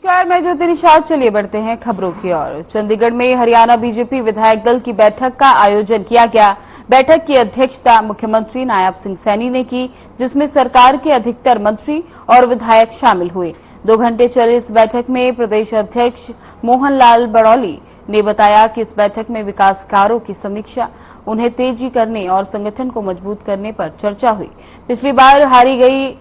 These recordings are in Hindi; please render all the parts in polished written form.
नमस्कार, मैं ज्योति निषाद। चलिए बढ़ते हैं खबरों की ओर। चंडीगढ़ में हरियाणा बीजेपी विधायक दल की बैठक का आयोजन किया गया। बैठक की अध्यक्षता मुख्यमंत्री नायब सिंह सैनी ने की, जिसमें सरकार के अधिकतर मंत्री और विधायक शामिल हुए। 2 घंटे चली इस बैठक में प्रदेश अध्यक्ष मोहन लाल बड़ौली ने बताया कि इस बैठक में विकास कार्यों की समीक्षा, उन्हें तेजी करने और संगठन को मजबूत करने पर चर्चा हुई। पिछली बार हारी गई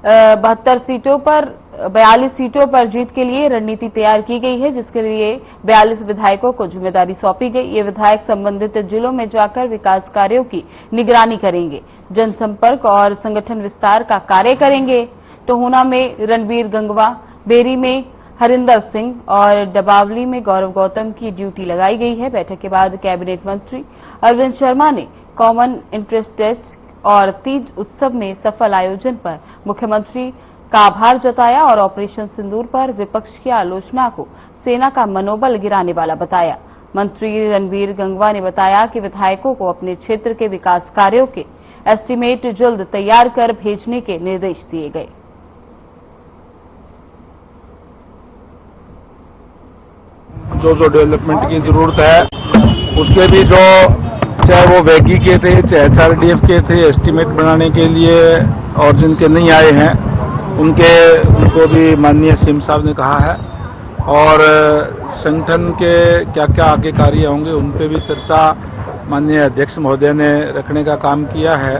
72 सीटों पर 42 सीटों पर जीत के लिए रणनीति तैयार की गई है, जिसके लिए 42 विधायकों को जिम्मेदारी सौंपी गई। ये विधायक संबंधित जिलों में जाकर विकास कार्यों की निगरानी करेंगे, जनसंपर्क और संगठन विस्तार का कार्य करेंगे। टोहना में रणबीर गंगवा, बेरी में हरिंदर सिंह और डबावली में गौरव गौतम की ड्यूटी लगाई गई है। बैठक के बाद कैबिनेट मंत्री अरविंद शर्मा ने कॉमन इंटरेस्ट टेस्ट और तीज उत्सव में सफल आयोजन पर मुख्यमंत्री का आभार जताया और ऑपरेशन सिंदूर पर विपक्ष की आलोचना को सेना का मनोबल गिराने वाला बताया। मंत्री रणबीर गंगवा ने बताया कि विधायकों को अपने क्षेत्र के विकास कार्यों के एस्टीमेट जल्द तैयार कर भेजने के निर्देश दिए गए। जो डेवलपमेंट की जरूरत है उसके भी जो, चाहे वो वैगी के थे, चाहे एचआरडीएफ के थे, एस्टीमेट बनाने के लिए, और जिनके नहीं आए हैं उनको भी माननीय सीएम साहब ने कहा है। और संगठन के क्या क्या आगे कार्य होंगे उन पे भी चर्चा माननीय अध्यक्ष महोदय ने रखने का काम किया है।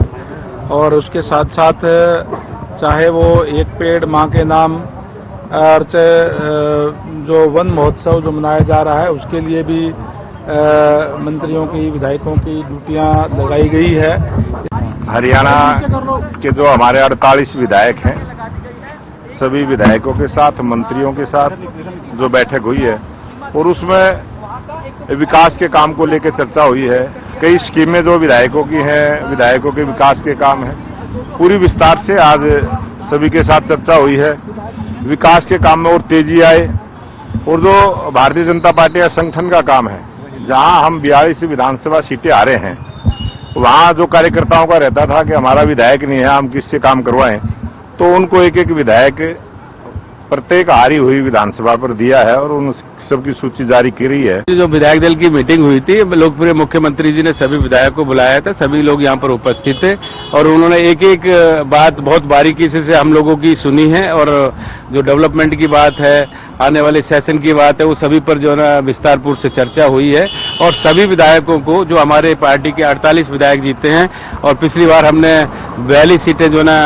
और उसके साथ साथ चाहे वो एक पेड़ मां के नाम और जो वन महोत्सव जो मनाया जा रहा है उसके लिए भी मंत्रियों की, विधायकों की ड्यूटियां लगाई गई है। हरियाणा के जो हमारे 48 विधायक हैं, सभी विधायकों के साथ, मंत्रियों के साथ जो बैठक हुई है और उसमें विकास के काम को लेकर चर्चा हुई है। कई स्कीमें जो विधायकों की हैं, विधायकों के विकास के काम हैं, पूरी विस्तार से आज सभी के साथ चर्चा हुई है। विकास के काम में और तेजी आए और जो भारतीय जनता पार्टी का संगठन का काम है, जहां हम 42 विधानसभा सीटें हारे हैं, वहां जो कार्यकर्ताओं का रहता था कि हमारा विधायक नहीं है, हम किससे काम करवाएं, तो उनको एक एक विधायक प्रत्येक हारी हुई विधानसभा पर दिया है और उन सबकी सूची जारी की रही है। जो विधायक दल की मीटिंग हुई थी, लोकप्रिय मुख्यमंत्री जी ने सभी विधायकों को बुलाया था, सभी लोग यहाँ पर उपस्थित थे और उन्होंने एक एक बात बहुत बारीकी से हम लोगों की सुनी है। और जो डेवलपमेंट की बात है, आने वाले सेशन की बात है, वो सभी पर जो है ना विस्तारपूर्व से चर्चा हुई है। और सभी विधायकों को, जो हमारे पार्टी के 48 विधायक जीते हैं और पिछली बार हमने 42 सीटें जो ना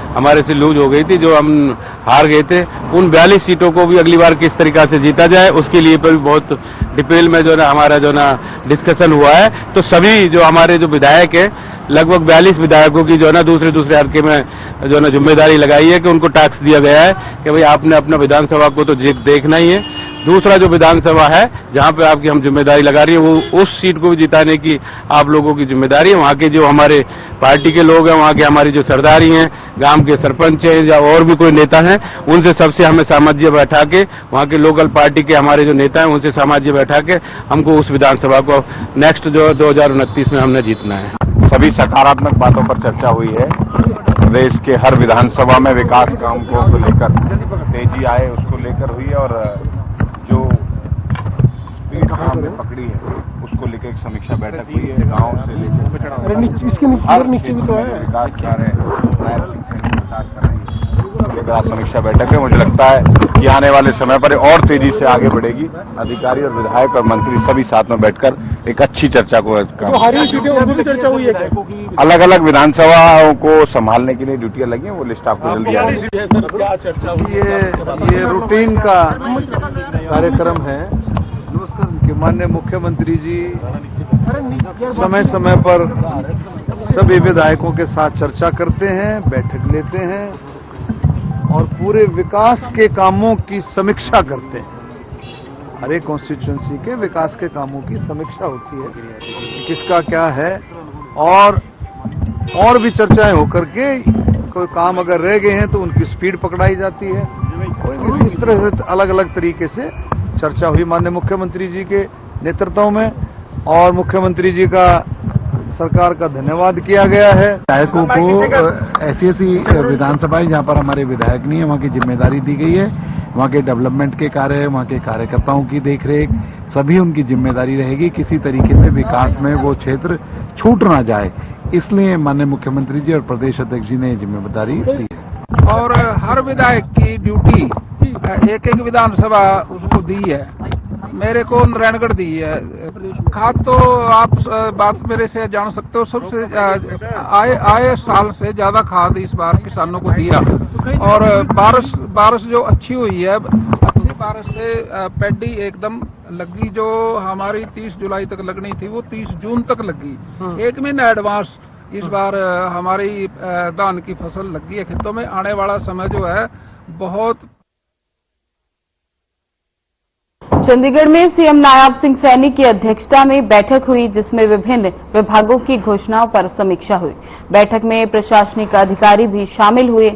हमारे से लूज हो गई थी, जो हम हार गए थे, उन 42 सीटों को भी अगली बार किस तरीका से जीता जाए उसके लिए पर भी बहुत डिटेल में जो ना हमारा जो ना डिस्कशन हुआ है। तो सभी जो हमारे जो विधायक है, लगभग 42 विधायकों की जो है ना दूसरे हल्के में जो ना जिम्मेदारी लगाई है कि उनको टास्क दिया गया है कि भाई आपने अपना विधानसभा को तो देखना ही है। दूसरा जो विधानसभा है जहां पे आपकी हम जिम्मेदारी लगा रही है, वो उस सीट को भी जिताने की आप लोगों की जिम्मेदारी है। वहां के जो हमारे पार्टी के लोग हैं, वहां के हमारी जो सरदारी हैं, गांव के सरपंच हैं या और भी कोई नेता हैं, उनसे सबसे हमें सामंजस्य बैठा के, वहां के लोकल पार्टी के हमारे जो नेता हैं उनसे सामंजस्य बैठा के हमको उस विधानसभा को नेक्स्ट जो 2029 में हमने जीतना है। सभी सकारात्मक बातों पर चर्चा हुई है। प्रदेश के हर विधानसभा में विकास काम को लेकर तेजी आए उसको लेकर हुई है और जो स्पीड हमने पकड़ी है उसको लेकर एक समीक्षा बैठक हुई है। गांव से लेकर हर नीचे भी तो है विकास कार्य समीक्षा बैठक है। मुझे लगता है कि आने वाले समय पर और तेजी से आगे बढ़ेगी। अधिकारी और विधायक और मंत्री सभी साथ में बैठकर एक अच्छी चर्चा को चर्चा हुई है। अलग अलग विधानसभाओं को संभालने के लिए ड्यूटियां लगी हैं, वो लिस्ट आपको जल्दी आ रही है। ये रूटीन का कार्यक्रम है कि माननीय मुख्यमंत्री जी समय समय पर सभी विधायकों के साथ चर्चा करते हैं, बैठक लेते हैं और पूरे विकास के कामों की समीक्षा करते हैं। हर एक कॉन्स्टिट्यूएंसी के विकास के कामों की समीक्षा होती है, किसका क्या है, और भी चर्चाएं होकर के कोई काम अगर रह गए हैं तो उनकी स्पीड पकड़ाई जाती है। कोई भी इस तरह से अलग अलग तरीके से चर्चा हुई माननीय मुख्यमंत्री जी के नेतृत्व में और मुख्यमंत्री जी का सरकार का धन्यवाद किया गया है। विधायकों को ऐसी विधानसभाएं जहां पर हमारे विधायक नहीं है वहां की जिम्मेदारी दी गई है। वहाँ के डेवलपमेंट के कार्य, वहाँ के कार्यकर्ताओं की देखरेख सभी उनकी जिम्मेदारी रहेगी। किसी तरीके से विकास में वो क्षेत्र छूट ना जाए, इसलिए माननीय मुख्यमंत्री जी और प्रदेश अध्यक्ष जी ने जिम्मेदारी दी है। और हर विधायक की ड्यूटी एक एक विधानसभा उसको दी है। मेरे को नारायणगढ़ दी है। खाद तो आप बात मेरे से जान सकते हो, सबसे आए साल से ज्यादा खाद इस बार किसानों को दिया। और बारिश जो अच्छी हुई है, अच्छी बारिश से पैडी एकदम लगी। जो हमारी 30 जुलाई तक लगनी थी वो 30 जून तक लगी। 1 महीना एडवांस इस बार हमारी धान की फसल लगी है खेतों में। आने वाला समय जो है बहुत। चंडीगढ़ में सीएम नायब सिंह सैनी की अध्यक्षता में बैठक हुई, जिसमें विभिन्न विभागों की घोषणाओं पर समीक्षा हुई। बैठक में प्रशासनिक अधिकारी भी शामिल हुए।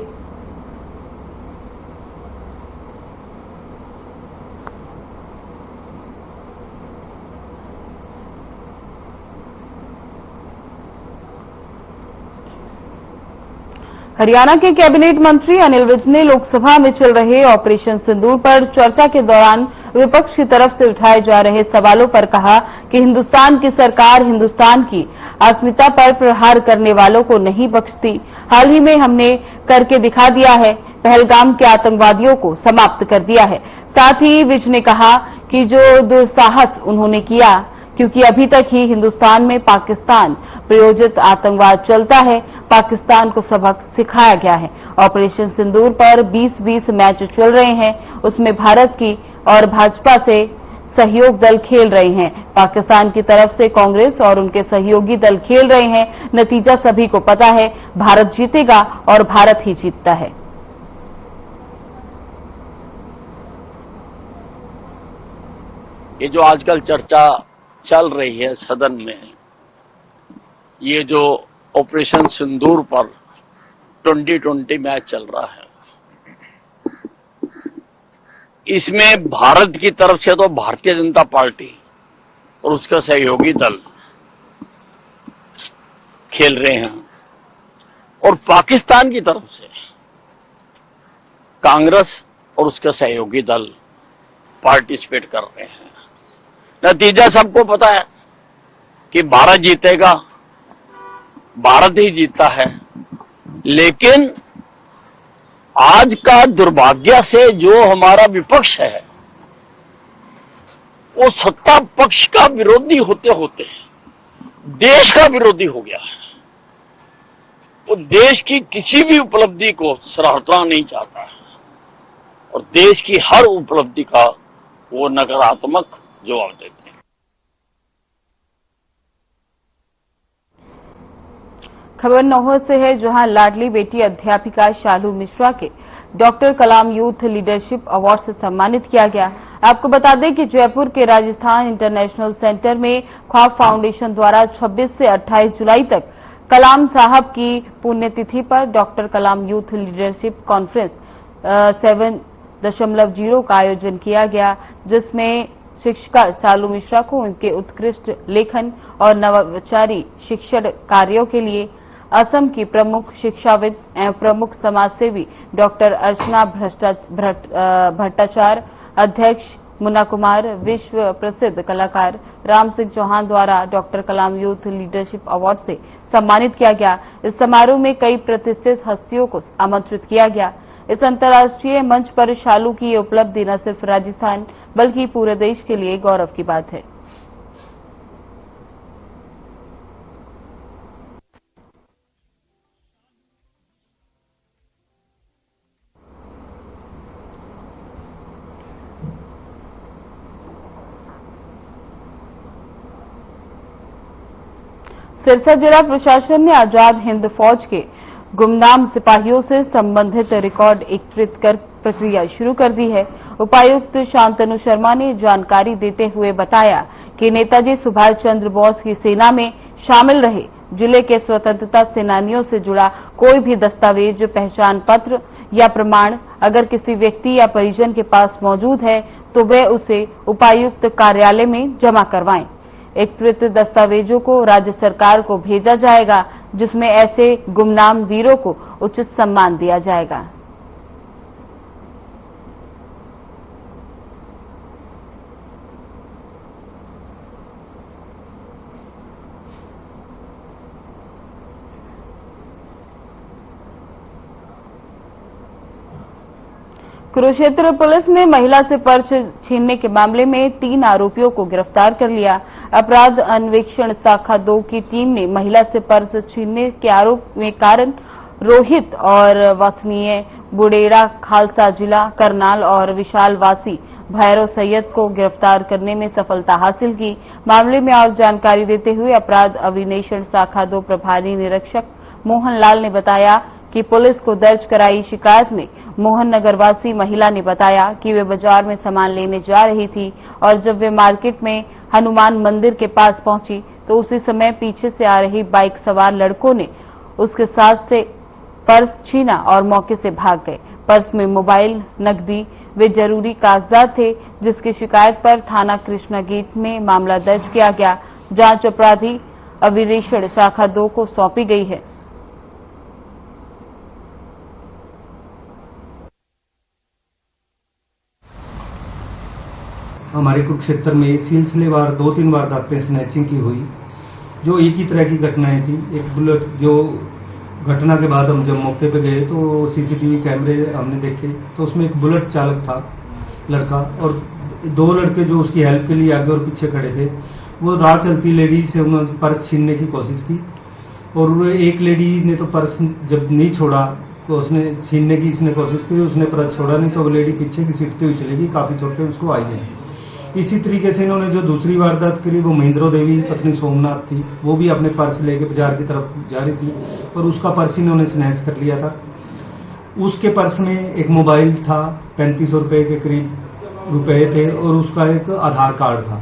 हरियाणा के कैबिनेट मंत्री अनिल विज ने लोकसभा में चल रहे ऑपरेशन सिंदूर पर चर्चा के दौरान विपक्ष की तरफ से उठाए जा रहे सवालों पर कहा कि हिंदुस्तान की सरकार हिंदुस्तान की अस्मिता पर प्रहार करने वालों को नहीं बख्शती। हाल ही में हमने करके दिखा दिया है, पहलगाम के आतंकवादियों को समाप्त कर दिया है। साथ ही विज ने कहा कि जो दुस्साहस उन्होंने किया, क्योंकि अभी तक ही हिंदुस्तान में पाकिस्तान प्रायोजित आतंकवाद चलता है, पाकिस्तान को सबक सिखाया गया है। ऑपरेशन सिंदूर पर 20-20 मैच चल रहे हैं, उसमें भारत की और भाजपा से सहयोग दल खेल रहे हैं। पाकिस्तान की तरफ से कांग्रेस और उनके सहयोगी दल खेल रहे हैं। नतीजा सभी को पता है, भारत जीतेगा और भारत ही जीतता है। ये जो आजकल चर्चा चल रही है सदन में, ये जो ऑपरेशन सिंदूर पर 2020 मैच चल रहा है, इसमें भारत की तरफ से तो भारतीय जनता पार्टी और उसका सहयोगी दल खेल रहे हैं, और पाकिस्तान की तरफ से कांग्रेस और उसका सहयोगी दल पार्टिसिपेट कर रहे हैं। नतीजा सबको पता है कि भारत जीतेगा, भारत ही जीता है। लेकिन आज का दुर्भाग्य से जो हमारा विपक्ष है, वो सत्ता पक्ष का विरोधी होते होते देश का विरोधी हो गया है। वो देश की किसी भी उपलब्धि को सराहना नहीं चाहता है, और देश की हर उपलब्धि का वो नकारात्मक जवाब देते हैं। खबर नौहर से है, जहां लाडली बेटी अध्यापिका शालू मिश्रा के डॉक्टर कलाम यूथ लीडरशिप अवार्ड से सम्मानित किया गया। आपको बता दें कि जयपुर के राजस्थान इंटरनेशनल सेंटर में ख्वाब फाउंडेशन द्वारा 26 से 28 जुलाई तक कलाम साहब की पुण्यतिथि पर डॉक्टर कलाम यूथ लीडरशिप कॉन्फ्रेंस 7.0 का आयोजन किया गया, जिसमें शिक्षिका शालू मिश्रा को उनके उत्कृष्ट लेखन और नवाचारी शिक्षण कार्यों के लिए असम की प्रमुख शिक्षाविद एवं प्रमुख समाजसेवी डॉक्टर अर्चना भट्टाचार्य, अध्यक्ष मुन्ना कुमार, विश्व प्रसिद्ध कलाकार राम सिंह चौहान द्वारा डॉक्टर कलाम यूथ लीडरशिप अवार्ड से सम्मानित किया गया। इस समारोह में कई प्रतिष्ठित हस्तियों को आमंत्रित किया गया। इस अंतर्राष्ट्रीय मंच पर शालू की ये उपलब्धि न सिर्फ राजस्थान बल्कि पूरे देश के लिए गौरव की बात है। सिरसा जिला प्रशासन ने आजाद हिंद फौज के गुमनाम सिपाहियों से संबंधित रिकॉर्ड एकत्रित कर प्रक्रिया शुरू कर दी है। उपायुक्त शांतनु शर्मा ने जानकारी देते हुए बताया कि नेताजी सुभाष चंद्र बोस की सेना में शामिल रहे जिले के स्वतंत्रता सेनानियों से जुड़ा कोई भी दस्तावेज, पहचान पत्र या प्रमाण अगर किसी व्यक्ति या परिजन के पास मौजूद है तो वे उसे उपायुक्त कार्यालय में जमा करवाएं। एकत्रित दस्तावेजों को राज्य सरकार को भेजा जाएगा, जिसमें ऐसे गुमनाम वीरों को उचित सम्मान दिया जाएगा। कुरुक्षेत्र पुलिस ने महिला से पर्स छीनने के मामले में 3 आरोपियों को गिरफ्तार कर लिया। अपराध अन्वेषण शाखा 2 की टीम ने महिला से पर्स छीनने के आरोप में कारण रोहित और वसनीय बुडेरा खालसा जिला करनाल और विशाल वासी भैरव सैयद को गिरफ्तार करने में सफलता हासिल की। मामले में और जानकारी देते हुए अपराध अन्वेषण शाखा 2 प्रभारी निरीक्षक मोहन लाल ने बताया कि पुलिस को दर्ज कराई शिकायत में मोहन नगरवासी महिला ने बताया कि वे बाजार में सामान लेने जा रही थी और जब वे मार्केट में हनुमान मंदिर के पास पहुंची तो उसी समय पीछे से आ रही बाइक सवार लड़कों ने उसके साथ से पर्स छीना और मौके से भाग गए। पर्स में मोबाइल, नकदी वे जरूरी कागजात थे, जिसकी शिकायत पर थाना कृष्णा गेट में मामला दर्ज किया गया। जांच अपराधी अन्वेषण शाखा 2 को सौंपी गई है। हमारे कुरुक्षेत्र में सिलसिलेवार 2-3 वारदातें स्नैचिंग की हुई, जो एक ही तरह की घटनाएं थी। एक बुलेट, जो घटना के बाद हम जब मौके पे गए तो सीसीटीवी कैमरे हमने देखे तो उसमें एक बुलेट चालक था लड़का, और 2 लड़के जो उसकी हेल्प के लिए आगे और पीछे खड़े थे। वो राह चलती लेडी से उन्होंने पर्स छीनने की कोशिश की और एक लेडी ने तो पर्स जब नहीं छोड़ा तो उसने छीनने की इसने कोशिश की, उसने पर्स छोड़ा नहीं तो वो लेडी पीछे की सीटते हुई चलेगी, काफी चोटें उसको आई हैं। इसी तरीके से इन्होंने जो दूसरी वारदात करी वो महेंद्रो देवी पत्नी सोमनाथ थी, वो भी अपने पर्स लेके बाजार की तरफ जा रही थी और उसका पर्स इन्होंने स्नैच कर लिया था। उसके पर्स में एक मोबाइल था, 3500 रुपए के करीब रुपए थे और उसका एक आधार कार्ड था।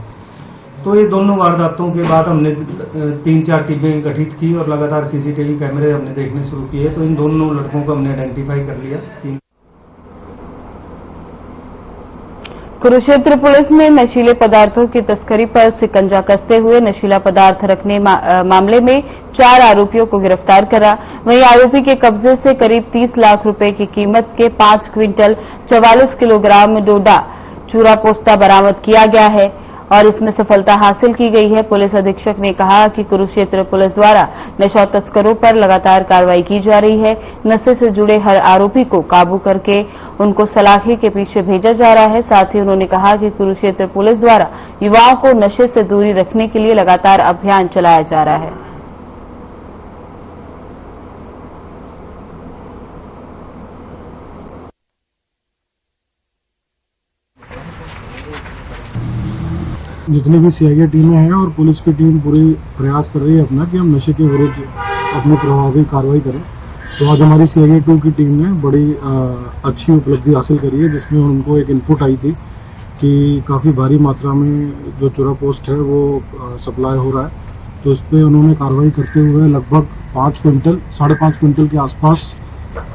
तो ये दोनों वारदातों के बाद हमने 3-4 टीमें गठित की और लगातार सीसीटीवी कैमरे हमने देखने शुरू किए, तो इन दोनों लड़कों को हमने आइडेंटिफाई कर लिया। कुरुक्षेत्र पुलिस ने नशीले पदार्थों की तस्करी पर शिकंजा कसते हुए नशीला पदार्थ रखने मामले में 4 आरोपियों को गिरफ्तार करा। वहीं आरोपी के कब्जे से करीब 30 लाख रुपए की कीमत के 5 क्विंटल 44 किलोग्राम डोडा चूरा पोस्ता बरामद किया गया है और इसमें सफलता हासिल की गई है। पुलिस अधीक्षक ने कहा कि कुरुक्षेत्र पुलिस द्वारा नशा तस्करों पर लगातार कार्रवाई की जा रही है। नशे से जुड़े हर आरोपी को काबू करके उनको सलाखे के पीछे भेजा जा रहा है। साथ ही उन्होंने कहा कि कुरुक्षेत्र पुलिस द्वारा युवाओं को नशे से दूरी रखने के लिए लगातार अभियान चलाया जा रहा है। जितनी भी सीआईए टीमें हैं और पुलिस की टीम पूरी प्रयास कर रही है अपना कि हम नशे के विरुद्ध अपनी प्रभावी कार्रवाई करें। तो आज हमारी सीआईए 2 की टीम ने बड़ी अच्छी उपलब्धि हासिल करी है, जिसमें उनको एक इनपुट आई थी कि काफ़ी भारी मात्रा में जो चूरा पोस्ट है वो सप्लाई हो रहा है। तो इस पर उन्होंने कार्रवाई करते हुए लगभग 5 क्विंटल 5.5 क्विंटल के आसपास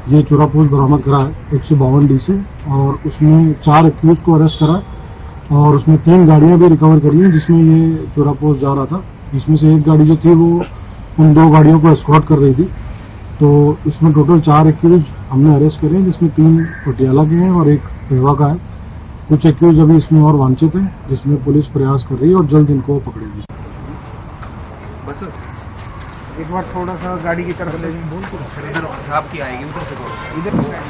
ये चूरा पोस्ट बरामद करा है 152 डी से, और उसमें 4 एक्यूज को अरेस्ट करा और उसमें 3 गाड़ियां भी रिकवर करी हैं जिसमें ये चूरा पोस्ट जा रहा था। इसमें से एक गाड़ी जो थी वो उन 2 गाड़ियों को एस्कॉर्ट कर रही थी। तो इसमें टोटल 4 एक्यूज हमने अरेस्ट करे, जिसमें 3 पटियाला के हैं और 1 रेवा का है। कुछ एक्यूज अभी इसमें और वांछित हैं, जिसमें पुलिस प्रयास कर रही है और जल्द इनको पकड़ेगी। बस एक बार थोड़ा सा गाड़ी की तरफ ले इधर आपकी आएगी, उधर से इधर।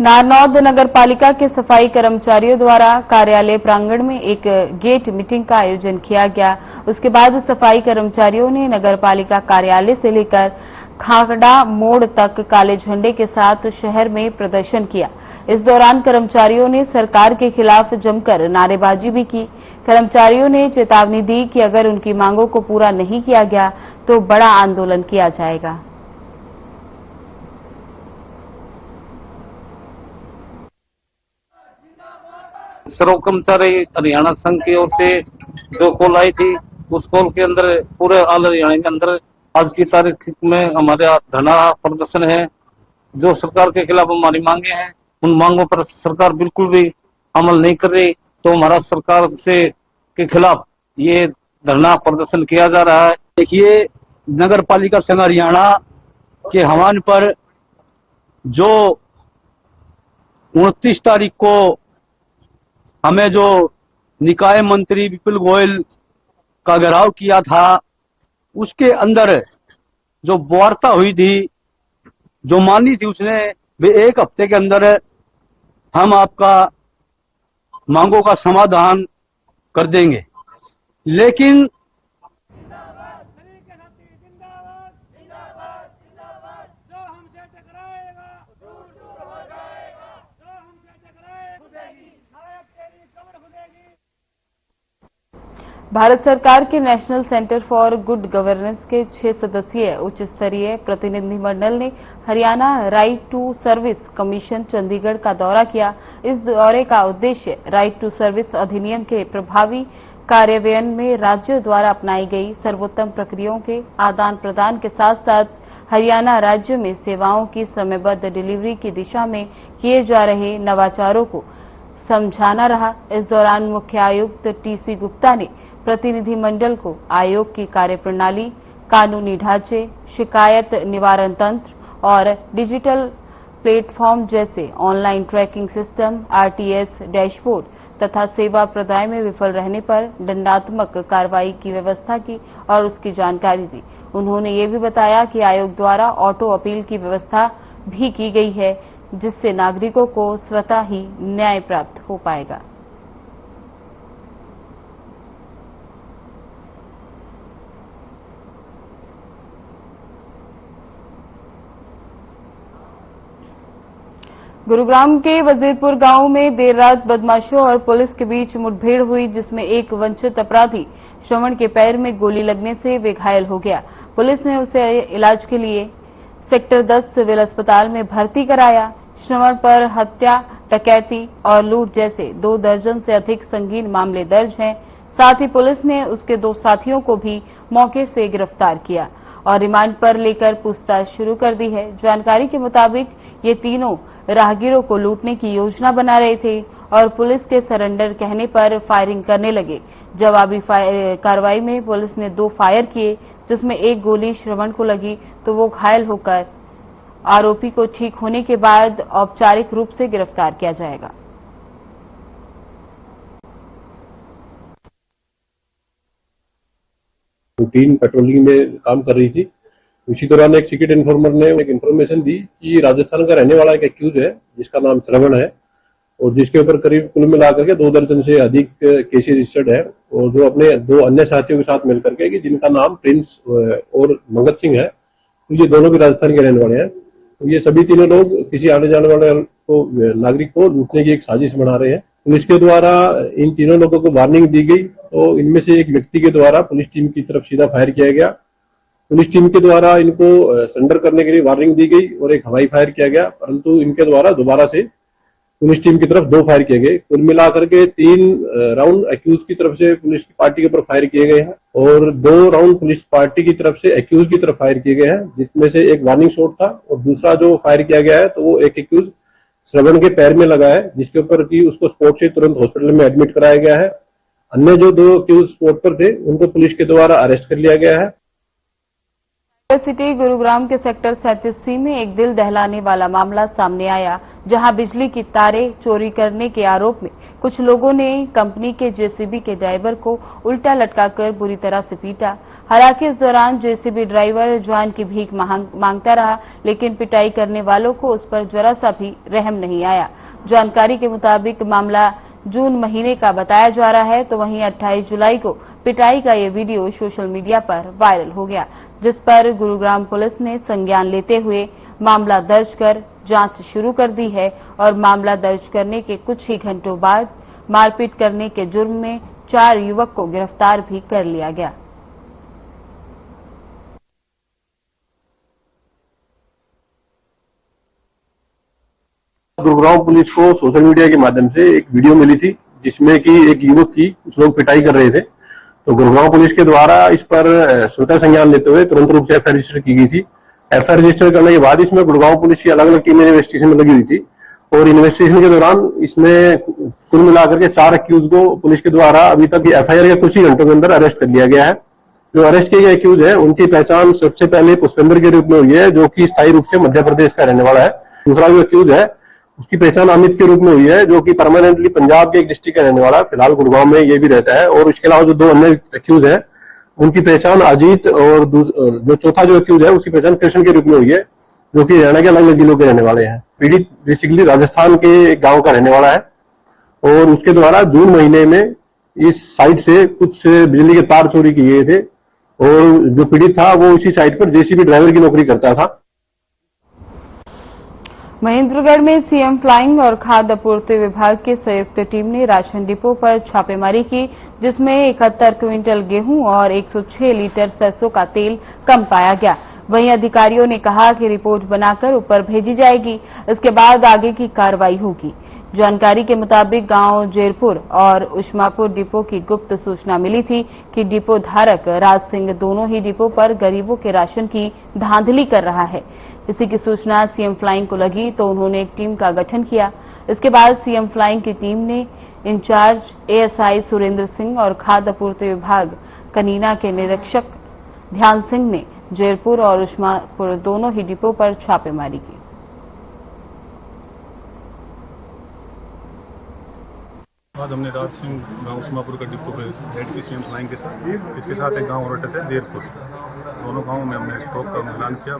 नारनौद नगर पालिका के सफाई कर्मचारियों द्वारा कार्यालय प्रांगण में एक गेट मीटिंग का आयोजन किया गया। उसके बाद सफाई कर्मचारियों ने नगर पालिका कार्यालय से लेकर खाकड़ा मोड़ तक काले झंडे के साथ शहर में प्रदर्शन किया। इस दौरान कर्मचारियों ने सरकार के खिलाफ जमकर नारेबाजी भी की। कर्मचारियों ने चेतावनी दी कि अगर उनकी मांगों को पूरा नहीं किया गया तो बड़ा आंदोलन किया जाएगा। सर्व कर्मचारी हरियाणा संघ की ओर से जो कॉल आई थी, उस कॉल के अंदर पूरे ऑल हरियाणा के अंदर आज की तारीख में हमारे धरना प्रदर्शन है। जो सरकार के खिलाफ हमारी मांगे हैं, उन मांगों पर सरकार बिल्कुल भी अमल नहीं कर रही, तो हमारा सरकार से के खिलाफ ये धरना प्रदर्शन किया जा रहा है। देखिए, नगर पालिका संघ हरियाणा के आह्वान पर जो 29 तारीख को हमें जो निकाय मंत्री विपुल गोयल का घेराव किया था, उसके अंदर जो वार्ता हुई थी, जो मानी थी उसने, वे 1 हफ्ते के अंदर हम आपका मांगों का समाधान कर देंगे। लेकिन भारत सरकार के National Centre for Good Governance के 6 सदस्यीय उच्च स्तरीय प्रतिनिधिमंडल ने Haryana Right to Service Commission Chandigarh का दौरा किया। इस दौरे का उद्देश्य राइट टू सर्विस अधिनियम के प्रभावी कार्यान्वयन में राज्यों द्वारा अपनाई गई सर्वोत्तम प्रक्रियाओं के आदान प्रदान के साथ साथ हरियाणा राज्य में सेवाओं की समयबद्ध डिलीवरी की दिशा में किए जा रहे नवाचारों को समझाना रहा। इस दौरान मुख्य आयुक्त टीसी गुप्ता ने प्रतिनिधिमंडल को आयोग की कार्यप्रणाली, कानूनी ढांचे, शिकायत निवारण तंत्र और डिजिटल प्लेटफॉर्म जैसे online tracking system, RTS dashboard तथा सेवा प्रदाय में विफल रहने पर दंडात्मक कार्रवाई की व्यवस्था की और उसकी जानकारी दी। उन्होंने ये भी बताया कि आयोग द्वारा ऑटो अपील की व्यवस्था भी की गई है, जिससे नागरिकों को स्वतः ही न्याय प्राप्त हो पाएगा। गुरुग्राम के वजीरपुर गांव में देर रात बदमाशों और पुलिस के बीच मुठभेड़ हुई, जिसमें एक वंचित अपराधी श्रवण के पैर में गोली लगने से वे घायल हो गया। पुलिस ने उसे इलाज के लिए सेक्टर 10 सिविल अस्पताल में भर्ती कराया। श्रवण पर हत्या, डकैती और लूट जैसे 2 दर्जन से अधिक संगीन मामले दर्ज हैं। साथ ही पुलिस ने उसके 2 साथियों को भी मौके से गिरफ्तार किया और रिमांड पर लेकर पूछताछ शुरू कर दी है। जानकारी के मुताबिक ये तीनों राहगीरों को लूटने की योजना बना रहे थे और पुलिस के सरेंडर कहने पर फायरिंग करने लगे। जवाबी कार्रवाई में पुलिस ने 2 फायर किए, जिसमें एक गोली श्रवण को लगी तो वो घायल होकर आरोपी को ठीक होने के बाद औपचारिक रूप से गिरफ्तार किया जाएगा। रूटीन पेट्रोलिंग में काम कर रही थी। उसी दौरान एक सीक्रेट इन्फॉर्मर ने एक इन्फॉर्मेशन दी कि राजस्थान का रहने वाला एक एक्यूज है, जिसका नाम श्रवण है और जिसके ऊपर करीब कुल मिलाकर के 2 दर्जन से अधिक केसेस रजिस्टर्ड है, और जो अपने 2 अन्य साथियों के साथ मिलकर के, कि जिनका नाम प्रिंस और मंगत सिंह है, तो ये दोनों भी राजस्थान के रहने वाले हैं। तो ये सभी तीनों लोग किसी आने जाने वाले नागरिक को लूटने की एक साजिश बना रहे हैं। पुलिस के द्वारा इन तीनों लोगों को वार्निंग दी गई, तो इनमें से एक व्यक्ति के द्वारा पुलिस टीम की तरफ सीधा फायर किया गया। पुलिस टीम के द्वारा इनको सरेंडर करने के लिए वार्निंग दी गई और एक हवाई फायर किया गया, परंतु इनके द्वारा दोबारा से पुलिस टीम की तरफ 2 फायर किए गए। कुल मिलाकर के 3 राउंड एक्यूज की तरफ से पुलिस की पार्टी के ऊपर फायर किए गए हैं और 2 राउंड पुलिस पार्टी की तरफ से एक्यूज की तरफ फायर किए गए हैं, जिसमें से एक वार्निंग शॉट था और दूसरा जो फायर किया गया है तो वो एक एक्यूज श्रवण के पैर में लगा है, जिसके ऊपर कि उसको स्पॉट से तुरंत हॉस्पिटल में एडमिट कराया गया है। अन्य जो 2 एक्यूज स्पॉट पर थे उनको पुलिस के द्वारा अरेस्ट कर लिया गया है। सिटी गुरुग्राम के सेक्टर 37C में एक दिल दहलाने वाला मामला सामने आया, जहां बिजली की तारें चोरी करने के आरोप में कुछ लोगों ने कंपनी के जेसीबी के ड्राइवर को उल्टा लटकाकर बुरी तरह से पीटा। हालांकि इस दौरान जेसीबी ड्राइवर जान की भीख मांगता रहा, लेकिन पिटाई करने वालों को उस पर जरा सा भी रहम नहीं आया। जानकारी के मुताबिक मामला जून महीने का बताया जा रहा है, तो वहीं 28 जुलाई को पिटाई का ये वीडियो सोशल मीडिया पर वायरल हो गया, जिस पर गुरुग्राम पुलिस ने संज्ञान लेते हुए मामला दर्ज कर जांच शुरू कर दी है और मामला दर्ज करने के कुछ ही घंटों बाद मारपीट करने के जुर्म में 4 युवक को गिरफ्तार भी कर लिया गया। गुरुग्राम पुलिस को सोशल मीडिया के माध्यम से एक वीडियो मिली थी, जिसमें कि एक युवक की कुछ लोग पिटाई कर रहे थे। तो गुरुग्राम पुलिस के द्वारा इस पर स्वतः संज्ञान लेते हुए तुरंत रूप से एफआईआर रजिस्टर की गई थी। एफआईआर रजिस्टर करने के बाद इसमें गुरुग्राम पुलिस की अलग अलग टीमें इन्वेस्टिगेशन में लगी हुई थी और इन्वेस्टिगेशन के दौरान इसमें कुल मिलाकर के 4 एक्यूज को पुलिस के द्वारा अभी तक एफआईआर के कुछ ही घंटों के अंदर अरेस्ट कर लिया गया है। जो अरेस्ट किए गए एक्यूज है उनकी पहचान सबसे पहले पुष्पेंद्र के रूप में हुई है, जो कि स्थायी रूप से मध्य प्रदेश का रहने वाला है। दूसरा जो एक्यूज है उसकी पहचान अमित के रूप में हुई है, जो कि परमानेंटली पंजाब के एक डिस्ट्रिक्ट का रहने वाला है, फिलहाल गुड़गांव में ये भी रहता है। और इसके अलावा जो 2 अन्य एक्यूज है उनकी पहचान अजीत और जो चौथा जो एक्यूज है उसकी पहचान कृष्ण के रूप में हुई है, जो कि हरियाणा के अलग अलग जिलों के रहने वाले हैं। पीड़ित बेसिकली राजस्थान के एक गांव का रहने वाला है और उसके द्वारा जून महीने में इस साइट से कुछ बिजली के तार चोरी किए थे और जो पीड़ित था वो इसी साइट पर जेसीबी ड्राइवर की नौकरी करता था। महेंद्रगढ़ में सीएम फ्लाइंग और खाद्य आपूर्ति विभाग की संयुक्त टीम ने राशन डिपो पर छापेमारी की, जिसमें 71 क्विंटल गेहूं और 106 लीटर सरसों का तेल कम पाया गया। वहीं अधिकारियों ने कहा कि रिपोर्ट बनाकर ऊपर भेजी जाएगी, इसके बाद आगे की कार्रवाई होगी। जानकारी के मुताबिक गांव जेरपुर और उष्मापुर डिपो की गुप्त सूचना मिली थी कि डिपो धारक राज सिंह दोनों ही डिपो पर गरीबों के राशन की धांधली कर रहा है। इसी की सूचना सीएम फ्लाइंग को लगी तो उन्होंने एक टीम का गठन किया। इसके बाद सीएम फ्लाइंग की टीम ने इंचार्ज एएसआई सुरेंद्र सिंह और खाद्य आपूर्ति विभाग कनीना के निरीक्षक ध्यान सिंह ने जयपुर और उष्मापुर दोनों ही डिपो पर छापेमारी की। आज हमने राज सिंह गांव उष्मापुर का डिपो पे रेड की सीएम फ्लाइंग के साथ, इसके साथ एक गांव और अटक है जयपुर। दोनों गांवों में हमने स्टॉक का मिलान किया,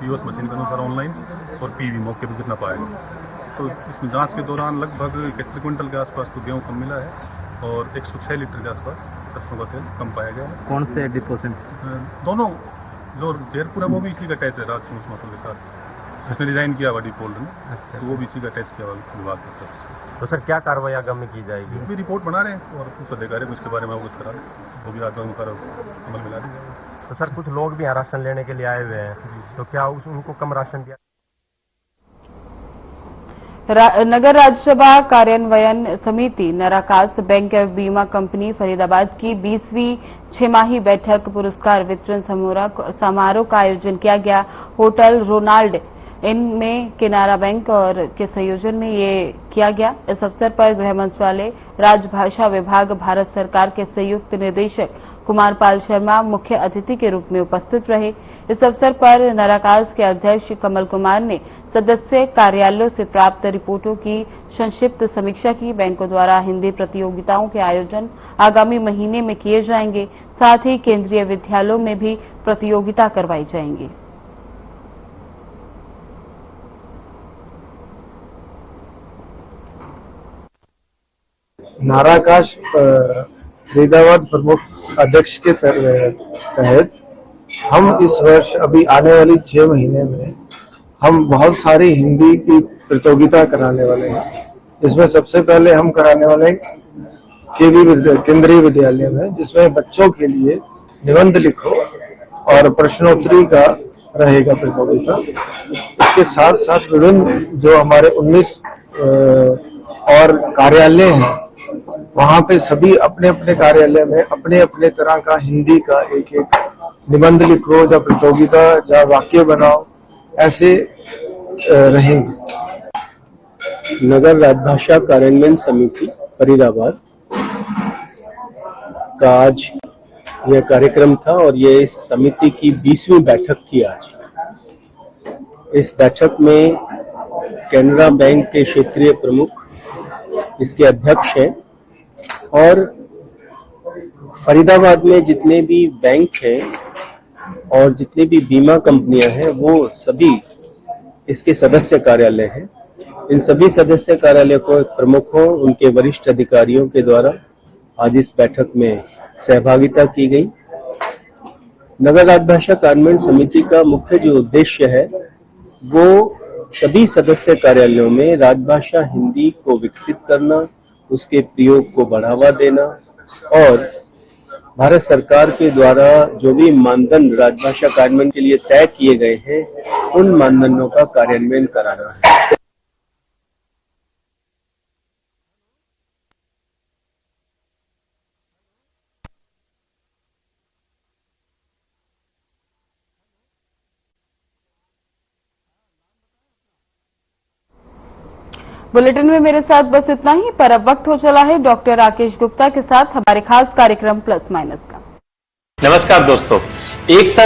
पीओएस मशीन के अनुसार ऑनलाइन और पीवी मौके पर कितना पाएगा। तो इसमें जांच के दौरान लगभग 71 क्विंटल के आसपास तो गेहूं कम मिला है और 106 लीटर के आसपास सरसों का तेल कम पाया गया है। कौन से डिपो से? दोनों जो जयपुर है वो भी इसी का अटैच है राज सिंह उष्मापुर के साथ, उसने डिजाइन किया हुआ डिपो ने। अच्छा। तो वो भी इसी का अटैच किया हुआ विभाग के साथ। तो सर क्या कार्रवाई आगामी की जाएगी? भी रिपोर्ट बना रहे हैं और कुछ अधिकारी को इसके बारे में अवगत करा रहे हैं, वो भी आगामी पर अमल में ला दी जाएगी। तो सर कुछ लोग भी यहाँ राशन लेने के लिए आए हुए हैं, तो क्या उनको कम राशन दिया? नगर राज्यसभा कार्यान्वयन समिति नराकास बैंक बीमा कंपनी फरीदाबाद की 20वीं छमाही बैठक पुरस्कार वितरण समारोह का आयोजन किया गया। होटल रोनाल्ड इनमें किनारा बैंक और के संयोजन में ये किया गया। इस अवसर पर गृह मंत्रालय, राजभाषा विभाग, भारत सरकार के संयुक्त निदेशक कुमार पाल शर्मा मुख्य अतिथि के रूप में उपस्थित रहे। इस अवसर पर नराकास के अध्यक्ष कमल कुमार ने सदस्य कार्यालयों से प्राप्त रिपोर्टों की संक्षिप्त समीक्षा की। बैंकों द्वारा हिंदी प्रतियोगिताओं के आयोजन आगामी महीने में किए जाएंगे, साथ ही केंद्रीय विद्यालयों में भी प्रतियोगिता करवाई जाएंगी। नाराकाश फरीदाबाद प्रमुख अध्यक्ष के तहत हम इस वर्ष अभी आने वाली 6 महीने में हम बहुत सारी हिंदी की प्रतियोगिता कराने वाले हैं। इसमें सबसे पहले हम कराने वाले केंद्रीय विद्यालय में, जिसमें बच्चों के लिए निबंध लिखो और प्रश्नोत्तरी का रहेगा प्रतियोगिता। इसके साथ साथ विभिन्न जो हमारे 19 और कार्यालय हैं, वहां पे सभी अपने अपने कार्यालय में अपने अपने तरह का हिंदी का एक एक निबंध लिखो या प्रतियोगिता या वाक्य बनाओ, ऐसे रहेंगे। नगर राजभाषा कार्यान्वयन समिति फरीदाबाद का आज यह कार्यक्रम था और ये इस समिति की 20वीं बैठक थी आज। इस बैठक में कैनरा बैंक के क्षेत्रीय प्रमुख इसके अध्यक्ष हैं और फरीदाबाद में जितने भी बैंक हैं और जितने भी बीमा कंपनियां हैं वो सभी इसके सदस्य कार्यालय हैं। इन सभी सदस्य कार्यालय को प्रमुखों, उनके वरिष्ठ अधिकारियों के द्वारा आज इस बैठक में सहभागिता की गई। नगर राजभाषा कार्यान्वयन समिति का मुख्य जो उद्देश्य है वो सभी सदस्य कार्यालयों में राजभाषा हिंदी को विकसित करना, उसके प्रयोग को बढ़ावा देना और भारत सरकार के द्वारा जो भी मानदंड राजभाषा कार्यान्वयन के लिए तय किए गए हैं उन मानदंडों का कार्यान्वयन कराना है। बुलेटिन में मेरे साथ बस इतना ही, पर अब वक्त हो चला है डॉक्टर राकेश गुप्ता के साथ हमारे खास कार्यक्रम प्लस माइनस का। नमस्कार दोस्तों, एकता